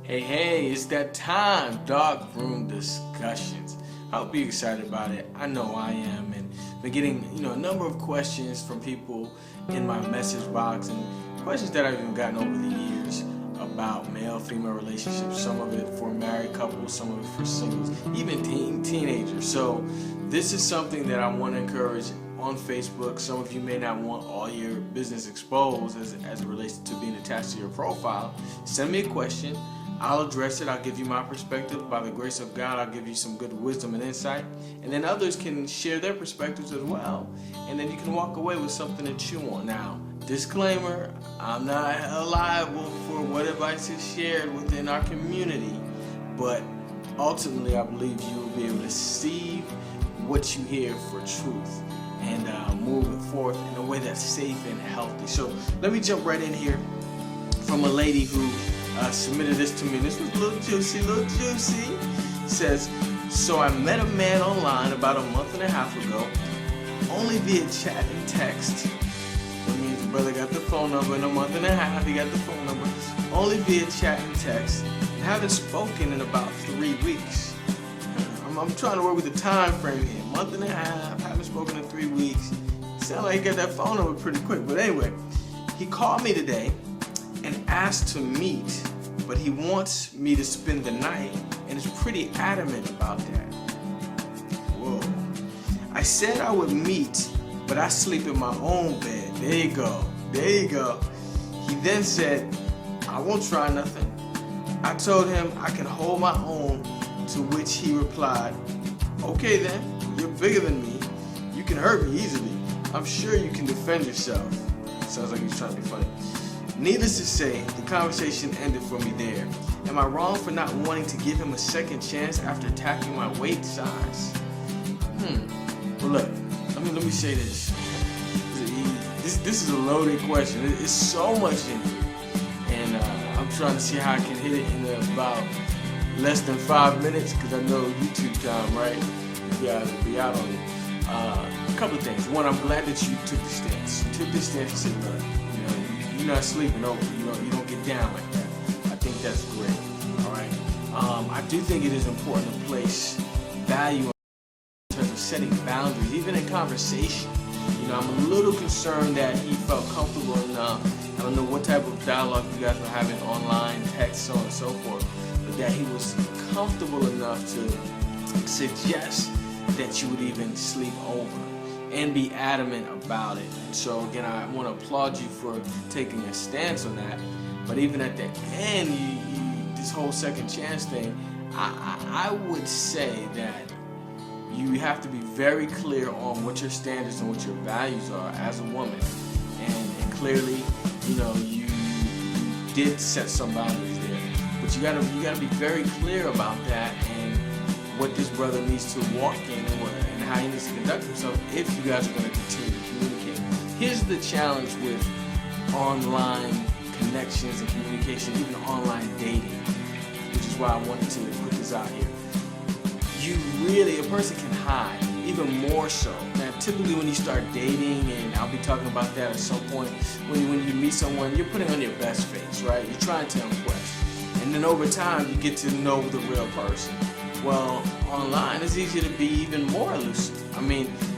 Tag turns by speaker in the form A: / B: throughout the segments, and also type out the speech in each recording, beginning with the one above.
A: Hey, it's that time, Darkroom Discussions. I hope you're excited about it. I know I am, and been getting a number of questions from people in my message box, and questions that I've even gotten over the years about male-female relationships. Some of it for married couples, some of it for singles, even teenagers. So this is something that I want to encourage on Facebook. Some of you may not want all your business exposed as it relates to being attached to your profile. Send me a question. I'll address it. I'll give you my perspective. By the grace of God, I'll give you some good wisdom and insight. And then others can share their perspectives as well. And then you can walk away with something to chew on. Now, disclaimer, I'm not liable for what advice is shared within our community. But ultimately, I believe you will be able to see what you hear for truth and move it forth in a way that's safe and healthy. So let me jump right in here from a lady who submitted this to me. This was a little juicy. Says, so I met a man online about a month and a half ago, only via chat and text. That means the brother got the phone number in a month and a half. He got the phone number only via chat and text. Haven't spoken in about 3 weeks. I'm trying to work with the time frame here. Month and a half, haven't spoken in 3 weeks. Sound like he got that phone number pretty quick. But anyway, he called me today and asked to meet, but he wants me to spend the night and is pretty adamant about that. Whoa. I said I would meet, but I sleep in my own bed. There you go. He then said, I won't try nothing. I told him I can hold my own, to which he replied, okay then, you're bigger than me. You can hurt me easily. I'm sure you can defend yourself. Sounds like he's trying to be funny. Needless to say, the conversation ended for me there. Am I wrong for not wanting to give him a second chance after attacking my weight size? Well look, let me say this. This is a loaded question. It's so much in it. And I'm trying to see how I can hit it in about less than 5 minutes, because I know YouTube time, right? You guys will be out on it. A couple of things. One, I'm glad that you took the stance. You took the stance and said, look, you're not sleeping over. You don't get down like that. I think that's great. All right. I do think it is important to place value in terms of setting boundaries, even in conversation. I'm a little concerned that he felt comfortable enough. I don't know what type of dialogue you guys were having online, text, so on and so forth, but that he was comfortable enough to suggest that you would even sleep over and be adamant about it. And so again, I want to applaud you for taking a stance on that. But even at the end, this whole second chance thing, I would say that you have to be very clear on what your standards and what your values are as a woman. And clearly, you did set some boundaries there. But you gotta be very clear about that and what this brother needs to walk in and how he needs to conduct himself if you guys are going to continue to communicate. Here's the challenge with online connections and communication, even online dating, which is why I wanted to put this out here. A person can hide, even more so. Now, typically when you start dating, and I'll be talking about that at some point, when you meet someone, you're putting on your best face, right? You're trying to impress. And then over time, you get to know the real person. Well, online, it's easier to be even more elusive.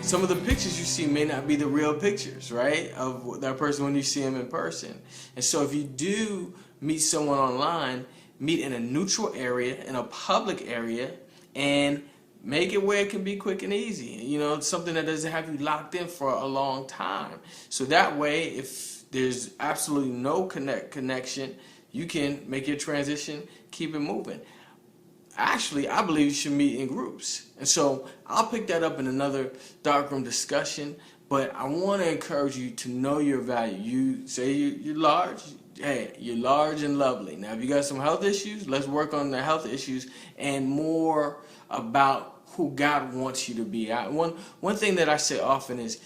A: Some of the pictures you see may not be the real pictures, right, of that person when you see them in person. And so if you do meet someone online, meet in a neutral area, in a public area, and make it where it can be quick and easy. Something that doesn't have you locked in for a long time. So that way, if there's absolutely no connection, you can make your transition, keep it moving. Actually, I believe you should meet in groups. And so I'll pick that up in another darkroom discussion, but I want to encourage you to know your value. You say you're large. Hey, you're large and lovely. Now, if you got some health issues, let's work on the health issues and more about who God wants you to be. One thing that I say often is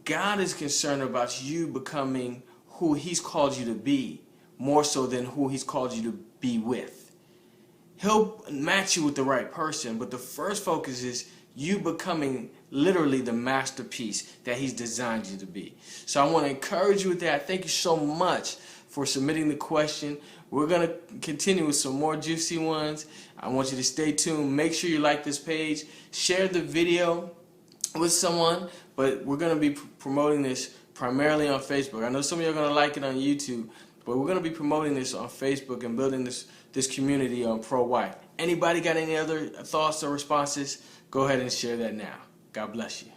A: God is concerned about you becoming who He's called you to be, more so than who He's called you to be with. He'll match you with the right person, but the first focus is you becoming literally the masterpiece that He's designed you to be. So I want to encourage you with that. Thank you so much for submitting the question. We're going to continue with some more juicy ones. I want you to stay tuned. Make sure you like this page. Share the video with someone, but we're going to be promoting this primarily on Facebook. I know some of you are going to like it on YouTube, but we're going to be promoting this on Facebook and building this community on pro-white. Anybody got any other thoughts or responses? Go ahead and share that now. God bless you.